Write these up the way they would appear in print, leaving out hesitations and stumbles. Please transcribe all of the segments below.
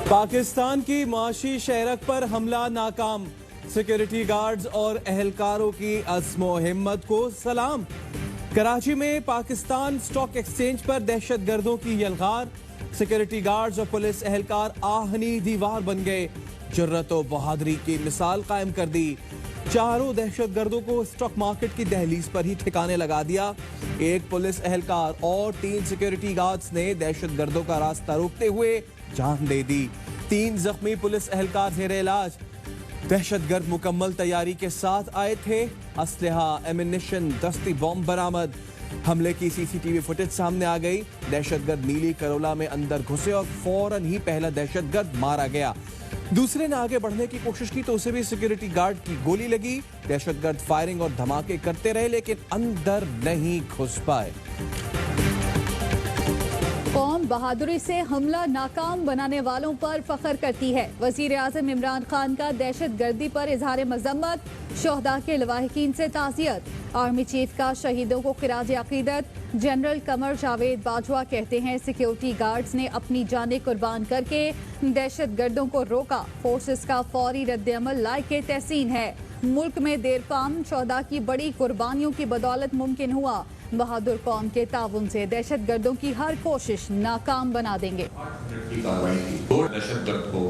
पाकिस्तान की माशी शहरक पर हमला नाकाम। सिक्योरिटी गार्ड्स और अहलकारों की अज़्मो हिम्मत को सलाम। कराची में पाकिस्तान स्टॉक एक्सचेंज पर दहशतगर्दों की यलगार। सिक्योरिटी गार्ड्स और पुलिस अहलकार आहनी दीवार बन गए। जुर्रत और बहादुरी की मिसाल कायम कर दी। चारों दहशतगर्दों को स्टॉक मार्केट की दहलीज पर ही ठिकाने लगा दिया। एक पुलिस एहलकार और 3 सिक्योरिटी गार्ड्स ने दहशतगर्दों का रास्ता रोकते हुए जान दे दी। 3 जख्मी पुलिस एहलकार जेरे इलाज। दहशतगर्द मुकम्मल तैयारी के साथ आए थे। असलहा, एमिनेशन, दस्ती बॉम्ब बरामद। हमले की सीसीटीवी फुटेज सामने आ गई। दहशतगर्द नीली करोला में अंदर घुसे और फौरन ही पहला दहशतगर्द मारा गया। दूसरे ने आगे बढ़ने की कोशिश की तो उसे भी सिक्योरिटी गार्ड की गोली लगी। दहशतगर्द फायरिंग और धमाके करते रहे लेकिन अंदर नहीं घुस पाए। कौम बहादुरी से हमला नाकाम बनाने वालों पर फख्र करती है। वजीर आज़म इमरान खान का दहशतगर्दी पर इजहार मजम्मत। शोहदा के लवाहिकीन से ताज़ियत। आर्मी चीफ का शहीदों को खिराज अकीदत। जनरल कमर जावेद बाजवा कहते हैं सिक्योरिटी गार्ड्स ने अपनी जानें कुर्बान करके दहशतगर्दों को रोका। फोर्सेस का फौरी रद्द-ए-अमल लायक तहसीन है। मुल्क में देरपाम शोहदा की बड़ी कुर्बानियों की बदौलत मुमकिन हुआ। बहादुर कौम के ताउन से दहशतगर्दों की हर कोशिश नाकाम बना देंगे। दहशतगर्द को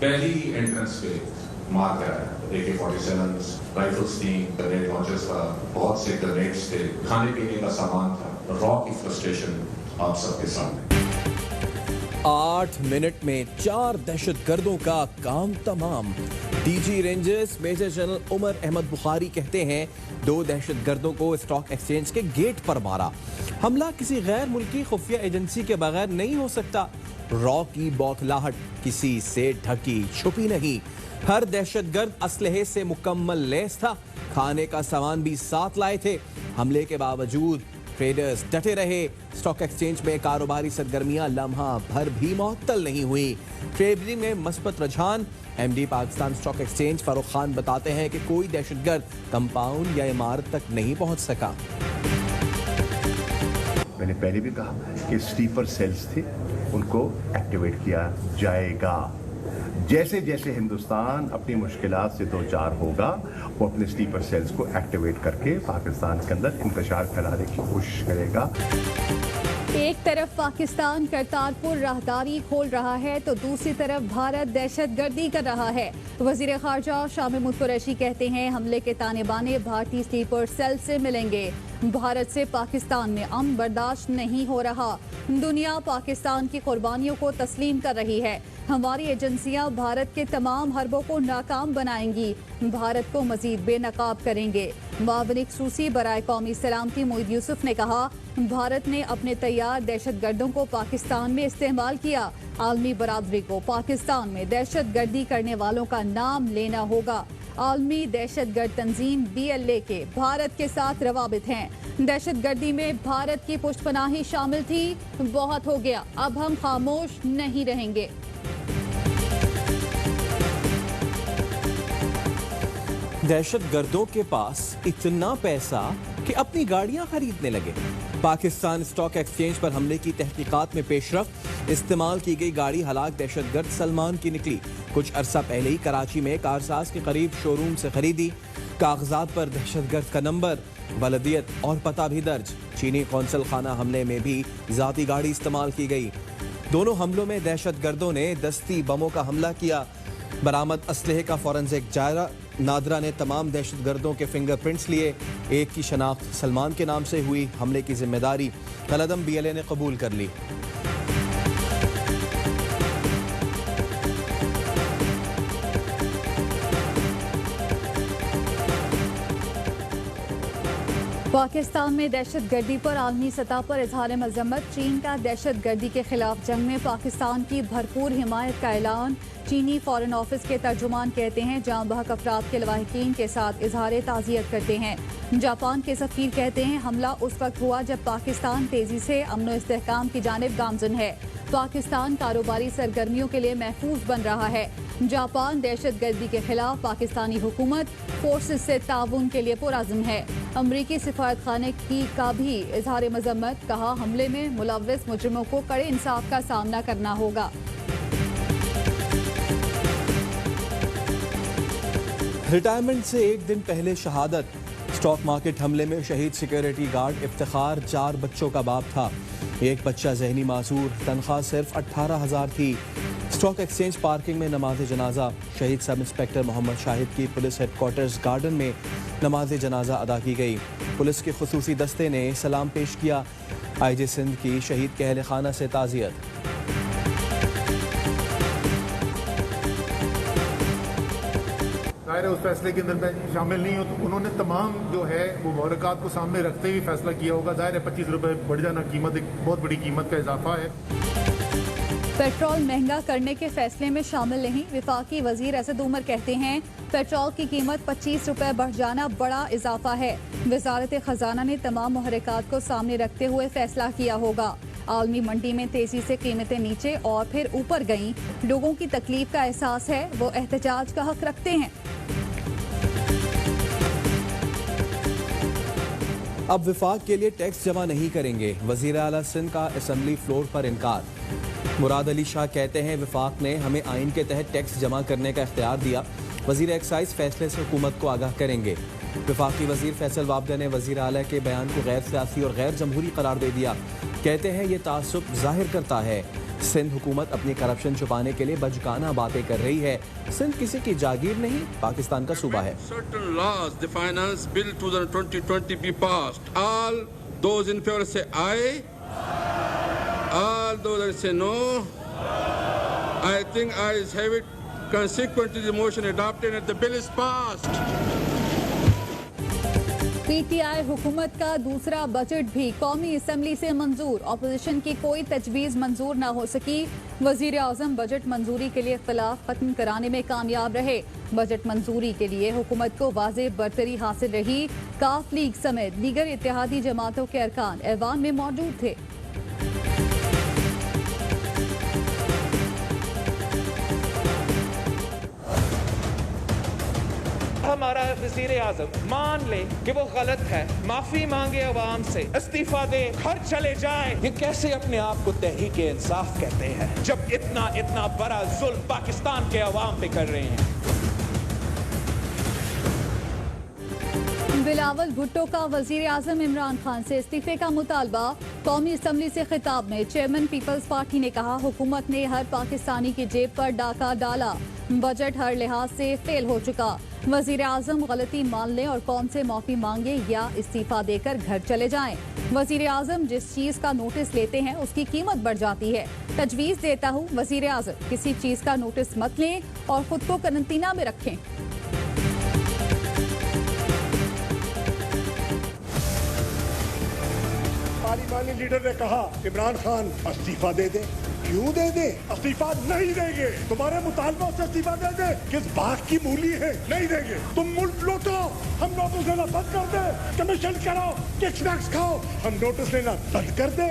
पहली एंट्रेंस पे मार कराया। AK-47 राइफल्स थी, ग्रेनेड लॉन्चर्स था, बहुत से ग्रेनेड्स थे, खाने पीने का सामान था। रॉ की फ्रस्ट्रेशन आप सबके सामने। 8 मिनट में 4 दहशतगर्दों का काम तमाम। DG rangers major general Umar Ahmad Bukhari कहते हैं 2 दहशतगर्दों को स्टॉक एक्सचेंज के गेट पर मारा। हमला किसी गैर मुल्की खुफिया एजेंसी के बगैर नहीं हो सकता। रॉ की बौखलाहट किसी से ढकी छुपी नहीं। हर दहशतगर्द असलहे से मुकम्मल लैस था। खाने का सामान भी साथ लाए थे। हमले के बावजूद ट्रेडर्स डटे रहे। स्टॉक एक्सचेंज में कारोबारी सरगर्मियां लम्हा भर भी मुअत्तल नहीं हुई। ट्रेडिंग में मस्बत रुझान। MD Pakistan stock exchange Farooq Khan बताते हैं कि कोई दहशतगर्द कंपाउंड या इमारत तक नहीं पहुंच सका। मैंने पहले भी कहा कि स्लीपर सेल्स थे, उनको एक्टिवेट किया जाएगा। जैसे जैसे हिंदुस्तान अपनी मुश्किलात से दो चार होगा वो अपने स्लीपर सेल्स को एक्टिवेट करके पाकिस्तान के अंदर इंतशार फैलाने की कोशिश करेगा। एक तरफ पाकिस्तान करतारपुर राहदारी खोल रहा है तो दूसरी तरफ भारत दहशतगर्दी कर रहा है। वजीर खारजा शाह महमूद कुरैशी कहते हैं हमले के ताने बाने भारतीय स्लीपर सेल से मिलेंगे। भारत से पाकिस्तान में अमन बर्दाश्त नहीं हो रहा। दुनिया पाकिस्तान की कुर्बानियों को तस्लीम कर रही है। हमारी एजेंसियां भारत के तमाम हरबों को नाकाम बनाएंगी। भारत को मजीद बेनकाब करेंगे। मावनिक खसूसी बराए कौमी सलामती मोईद यूसुफ ने कहा भारत ने अपने तैयार दहशतगर्दों को पाकिस्तान में इस्तेमाल किया। आलमी बरादरी को पाकिस्तान में दहशतगर्दी करने वालों का नाम लेना होगा। आलमी दहशतगर्द तंजीम BLA के भारत के साथ रवाबित हैं। दहशतगर्दी में भारत की पुष्टपनाही शामिल थी। बहुत हो गया, अब हम खामोश नहीं रहेंगे। दहशतगर्दों के पास इतना पैसा कि अपनी गाड़ियां खरीदने लगे। पाकिस्तान स्टॉक एक्सचेंज पर हमले की तहकीकात में पेशरफ्त। इस्तेमाल की गई गाड़ी हलाक दहशतगर्द सलमान की निकली। कुछ अरसा पहले ही कराची में कारसाज के करीब शोरूम से खरीदी। कागजात पर दहशतगर्द का नंबर, वलदियत और पता भी दर्ज। चीनी कौंसल खाना हमले में भी जाती गाड़ी इस्तेमाल की गई। दोनों हमलों में दहशतगर्दों ने दस्ती बमों का हमला किया। बरामद असलहे का फॉरेंसिक जायजा। नादरा ने तमाम दहशतगर्दों के फिंगरप्रिंट्स लिए। एक की शनाख्त सलमान के नाम से हुई। हमले की जिम्मेदारी कलदम BLA ने कबूल कर ली। पाकिस्तान में दहशतगर्दी पर आलमी सतह पर इजहार मजम्मत। चीन का दहशतगर्दी के खिलाफ जंग में पाकिस्तान की भरपूर हिमायत का ऐलान। चीनी फॉरेन ऑफिस के तर्जुमान कहते हैं जाँ बहक अफराद के लवाहिकीन के साथ इजहार ताज़ियत करते हैं। जापान के सफीर कहते हैं हमला उस वक्त हुआ जब पाकिस्तान तेजी से अमन इस्तेहकाम की जानिब गामजन है। पाकिस्तान कारोबारी सरगर्मियों के लिए महफूज बन रहा है। जापान दहशतगर्दी के खिलाफ पाकिस्तानी हुकूमत फोर्सेस से ताउन के लिए पुरअज़्म है। अमरीकी सिफारत खाने की का भी इजहार मजम्मत। कहा हमले में मुलव्वस मुजरिमों को कड़े इंसाफ का सामना करना होगा। रिटायरमेंट से एक दिन पहले शहादत। स्टॉक मार्केट हमले में शहीद सिक्योरिटी गार्ड इफ्तिखार 4 बच्चों का बाप था। एक बच्चा जहनी मासूर, तनख्वाह सिर्फ 18,000 थी। स्टॉक एक्सचेंज पार्किंग में नमाज जनाजा। शहीद सब इंस्पेक्टर मोहम्मद शाहिद की पुलिस हेडक्वार्टर्स गार्डन में नमाज जनाजा अदा की गई। पुलिस के खुसूसी दस्ते ने सलाम पेश किया। IG सिंध की शहीद के अहले खाना से ताज़ियत। उस फैसले के अंदर मैं शामिल नहीं हूँ, तो उन्होंने तमाम जो है वो मुहर्रिकात को सामने रखते हुए फैसला किया होगा। जाहिर है 25 रुपए बढ़ जाना कीमत एक बहुत बड़ी कीमत का इजाफा है। पेट्रोल महंगा करने के फैसले में शामिल नहीं। विफाकी वजीर असद उमर कहते हैं पेट्रोल की कीमत 25 रुपए बढ़ जाना बड़ा इजाफा है। वजारत खजाना ने तमाम मुहर्रिकात को सामने रखते हुए फैसला किया होगा। आलमी मंडी में तेजी से कीमतें नीचे और फिर ऊपर गईं। लोगों की तकलीफ का एहसास है, वो एहतजाज का हक रखते हैं। अब विफाक के लिए टैक्स जमा नहीं करेंगे। वजीर आला सिंध का असेंबली फ्लोर पर इनकार। मुराद अली शाह कहते हैं विफाक ने हमें आइन के तहत टैक्स जमा करने का इख्तियार दिया। वजीर एक्साइज फैसले से हुकूमत को आगाह करेंगे। विफाकी वजीर फैसल वाबदा ने वजीर आला के बयान को गैर सियासी और गैर जमहूरी करार दे दिया। कहते हैं ये तासुब जाहिर करता है सिंध हुकूमत अपनी करप्शन छुपाने के लिए बचकाना बातें कर रही है। सिंध किसी की जागीर नहीं, पाकिस्तान का सूबा है। Certain laws, the finance bill 2020 be passed. All those in favor say aye. All those that say no. I think ayes have it. Consequently, the motion adopted and the bill is passed. PTI हुकूमत का दूसरा budget भी कौमी assembly से मंजूर। Opposition की कोई तजवीज़ मंजूर न हो सकी। वजीर आज़म बजट मंजूरी के लिए इख्तिलाफ खत्म कराने में कामयाब रहे। बजट मंजूरी के लिए हुकूमत को वाज़ेह बरतरी हासिल रही। काफ लीग समेत दीगर इत्तेहादी जमातों के अरकान ऐवान में मौजूद थे। हमारा वज़ीर आज़म मान ले कि वो गलत है, माफी मांगे अवाम से, इस्तीफा दे, घर चले जाए। ये कैसे अपने आप को तहरीक इंसाफ कहते हैं जब इतना बड़ा जुल्म पाकिस्तान के अवाम पे कर रहे हैं। बिलावल भुट्टो का वजीर आज़म इमरान खान से इस्तीफे का मुतालबा। कौमी असम्बली से खिताब में चेयरमैन पीपल्स पार्टी ने कहा हुकूमत ने हर पाकिस्तानी की जेब पर डाका डाला। बजट हर लिहाज से फेल हो चुका। वजीर आज़म गलती मान लें और कौन से माफी मांगे या इस्तीफा देकर घर चले जाएं। वजीर आज़म जिस चीज का नोटिस लेते हैं उसकी कीमत बढ़ जाती है। तजवीज़ देता हूँ वजीर आज़म किसी चीज का नोटिस मत लें और खुद को करंटीना में रखें। पार्लिमानी लीडर ने कहा इमरान खान इस्तीफा दे दे। क्यों दे दे? इस्तीफा नहीं देंगे। तुम्हारे मुतालबों से इस्तीफा दे दे। किस बात की मूली है? नहीं देंगे। तुम मुल्क लूटो, हम नोटिस लेना बंद कर दे। कमीशन करो, किकबैक्स खाओ, हम नोटिस लेना बंद कर दे।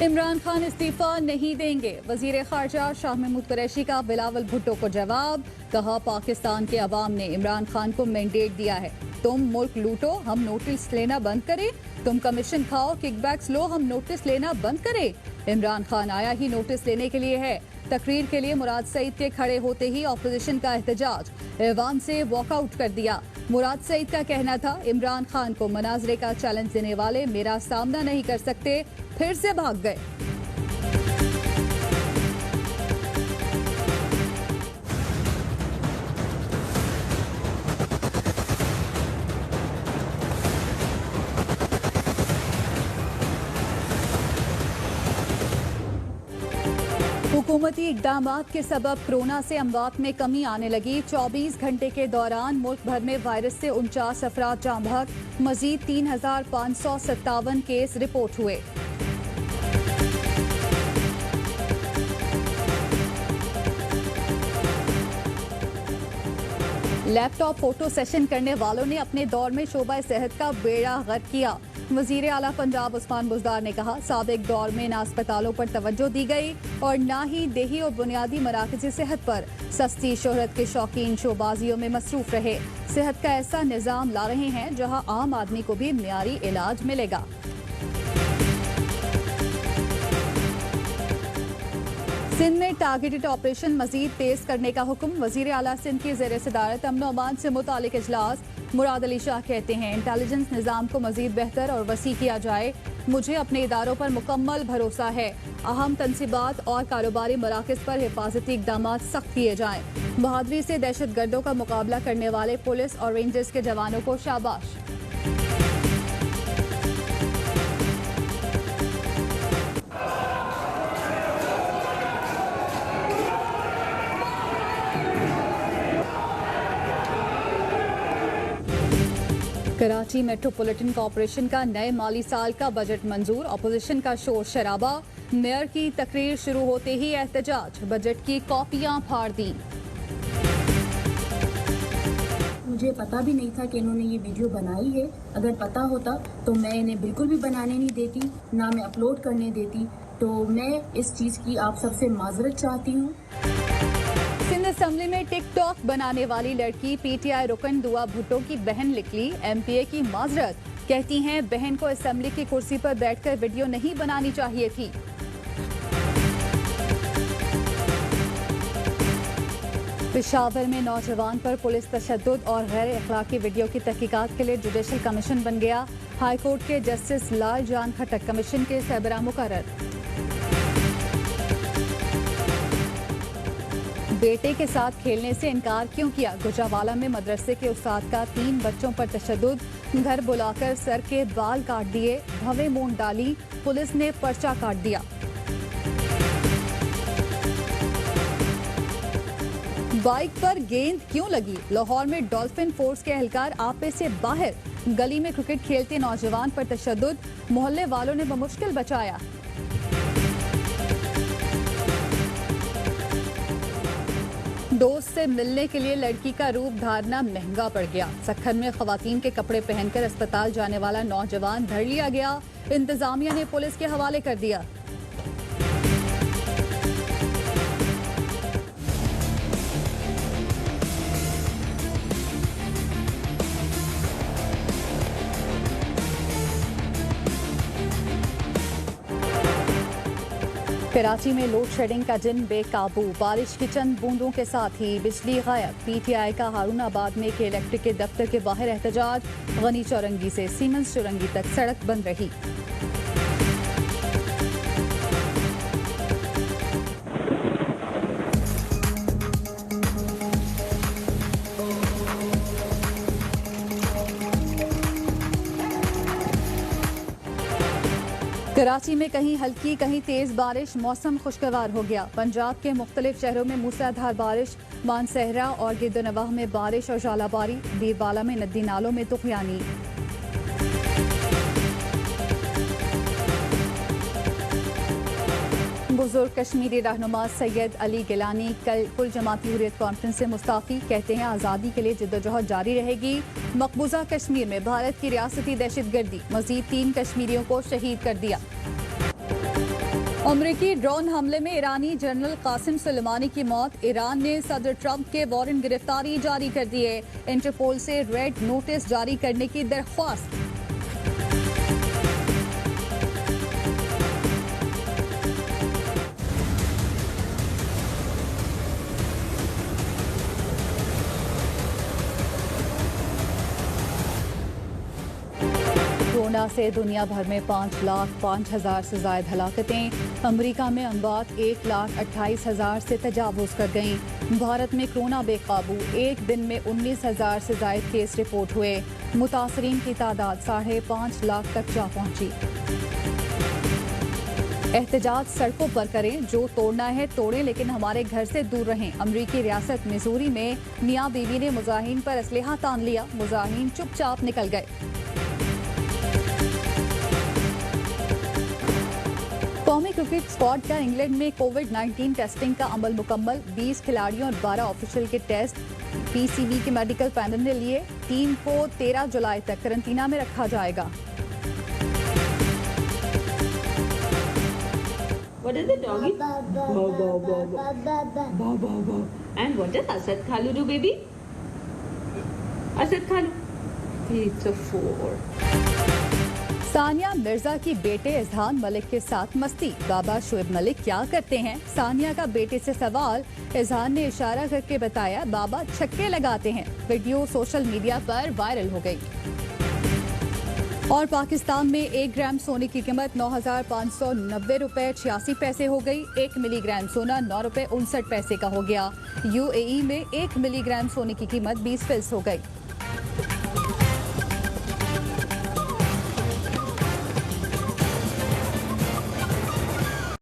इमरान खान इस्तीफा नहीं देंगे। वजीर खारजा शाह महमूद कुरैशी का बिलावल भुट्टो को जवाब। कहा पाकिस्तान के अवाम ने इमरान खान को मैंडेट दिया है। तुम मुल्क लूटो, हम नोटिस लेना बंद करें। तुम कमीशन खाओ, किकबैक्स लो, हम नोटिस लेना बंद करें। इमरान खान आया ही नोटिस लेने के लिए है। तकरीर के लिए मुराद सईद के खड़े होते ही ऑपोजिशन का एहतजाज। ऐवान से वॉकआउट कर दिया। मुराद सईद का कहना था इमरान खान को मनाजरे का चैलेंज देने वाले मेरा सामना नहीं कर सकते, फिर से भाग गए। हुकूमती इक़दामात के सबब कोरोना से अमवात में कमी आने लगी। 24 घंटे के दौरान मुल्क भर में वायरस से 49 अफराद जाँ बहक। मजीद 3,557 केस रिपोर्ट हुए। लैपटॉप फोटो सेशन करने वालों ने अपने दौर में शोबा सेहत का बेड़ा गर्क किया। वजीर आला पंजाब उस्मान बुज़दार ने कहा साबिक दौर में न अस्पतालों पर तवज्जो दी गई और न ही देही और बुनियादी मराकज़ सेहत पर। सस्ती शोहरत के शौकीन शोबाजियों में मसरूफ रहे। सेहत का ऐसा निज़ाम ला रहे हैं जहां आम आदमी को भी मियारी इलाज मिलेगा। सिंध में टारगेटेड ऑपरेशन मजीद तेज करने का हुक्म। वजीर आला सिंध की ज़ेर सदारत अमन और अमान से मुतालिक इजलास। मुराद अली शाह कहते हैं इंटेलिजेंस निज़ाम को मजीद बेहतर और वसी किया जाए। मुझे अपने इदारों पर मुकम्मल भरोसा है। अहम तनसीबात और कारोबारी मराकज़ पर हिफाजती इकदाम सख्त किए जाएँ। बहादुरी से दहशत गर्दों का मुकाबला करने वाले पुलिस और रेंजर्स के जवानों को शाबाश। कराची मेट्रोपॉलिटन कॉरपोरेशन का नए माली साल का बजट मंजूर। अपोजिशन का शोर शराबा। मेयर की तकरीर शुरू होते ही एहतजाज। बजट की कॉपियां फाड़ दी। मुझे पता भी नहीं था कि इन्होंने ये वीडियो बनाई है। अगर पता होता तो मैं इन्हें बिल्कुल भी बनाने नहीं देती, ना मैं अपलोड करने देती। तो मैं इस चीज़ की आप सबसे माजरत चाहती हूँ। सिंध असेंबली में टिकटॉक बनाने वाली लड़की पीटीआई रुकन दुआ भुट्टो की बहन निकली। एमपीए की माजरत। कहती हैं बहन को असेंबली की कुर्सी पर बैठकर वीडियो नहीं बनानी चाहिए थी। पेशावर में नौजवान पर पुलिस तशद्दुद और गैर अखलाकी वीडियो की तहकीकात के लिए जुडिशल कमीशन बन गया। हाईकोर्ट के जस्टिस लाल जान खट्टक कमीशन के सरबराह मुकर्रर। बेटे के साथ खेलने से इनकार क्यों किया? गुजरावाला में मदरसे के उस्ताद का 3 बच्चों पर तशद्दुद। घर बुलाकर सर के बाल काट दिए। भवें मूंड डाली। पुलिस ने पर्चा काट दिया। बाइक पर गेंद क्यों लगी? लाहौर में डॉल्फिन फोर्स के एहलकार आपे से बाहर। गली में क्रिकेट खेलते नौजवान पर तशद्दुद। मोहल्ले वालों ने बमुश्किल बचाया। दोस्त से मिलने के लिए लड़की का रूप धारना महंगा पड़ गया। सखर में खवातीन के कपड़े पहनकर अस्पताल जाने वाला नौजवान धर लिया गया। इंतजामिया ने पुलिस के हवाले कर दिया। कराची में लोड शेडिंग का जिन बेकाबू। बारिश की चंद बूंदों के साथ ही बिजली गायब। पीटीआई का हारूनाबाद में के इलेक्ट्रिक के दफ्तर के बाहर एहतजाज। गनी चौरंगी से सीमेंस चौरंगी तक सड़क बंद रही। कराची में कहीं हल्की कहीं तेज बारिश। मौसम खुशगवार हो गया। पंजाब के मुख्तलिफ शहरों में मूसलाधार बारिश। मानसहरा और गिरदनवाह में बारिश और जालाबारी। बीरवाला में नदी नालों में तुफयानी। बुजुर्ग कश्मीरी रहनुमा सैयद अली गिलानी कल कुल जमाती हुर्रियत कॉन्फ्रेंस से मुस्ताफी। कहते हैं आज़ादी के लिए जद्दोजहद जारी रहेगी। मकबूजा कश्मीर में भारत की रियासती दहशतगर्दी। मजीद 3 कश्मीरियों को शहीद कर दिया। अमरीकी ड्रोन हमले में ईरानी जनरल कासिम सुलेमानी की मौत। ईरान ने सदर ट्रंप के वारंट गिरफ्तारी जारी कर दिए। इंटरपोल से रेड नोटिस जारी करने की दरख्वास्त। कोरोना से दुनिया भर में 5,05,000 से ज्यादा हलाकतें। अमेरिका में अमवात 1,28,000 से तजावुज कर गईं। भारत में कोरोना बेकाबू। एक दिन में 19,000 से ज्यादा केस रिपोर्ट हुए। मुतासरीन की तादाद 5.5 लाख तक जा पहुंची। एहतजाज सड़कों पर करें। जो तोड़ना है तोड़ें, लेकिन हमारे घर से दूर रहें। अमरीकी रियासत मिसूरी में मियाँ बीवी ने मुजाहिरीन पर असलहा तान लिया। मुजाहिरीन चुपचाप निकल गए। कौमी क्रिकेट स्क्वाड का इंग्लैंड में कोविड-19 टेस्टिंग का अमल मुकम्मल। 20 खिलाड़ियों और 12 ऑफिशियल के टेस्ट पीसीबी के मेडिकल पैनल ने लिए। टीम को 13 जुलाई तक करंटीना में रखा जाएगा। What is it, doggy? Bow, bow, bow, bow. Bow, bow, bow. And what does Asad Khalu do, baby? Asad Khalu. It's a 4. Sania Mirza की बेटे इजहान मलिक के साथ मस्ती। बाबा शोएब मलिक क्या करते हैं? सानिया का बेटे से सवाल। इजहान ने इशारा करके बताया बाबा छक्के लगाते हैं। वीडियो सोशल मीडिया पर वायरल हो गई। और पाकिस्तान में 1 ग्राम सोने की कीमत 9,590 रुपए 86 पैसे हो गई। 1 मिलीग्राम सोना 9 रुपए 59 पैसे का हो गया। UAE में 1 मिलीग्राम सोने की कीमत 20 फीसद हो गई।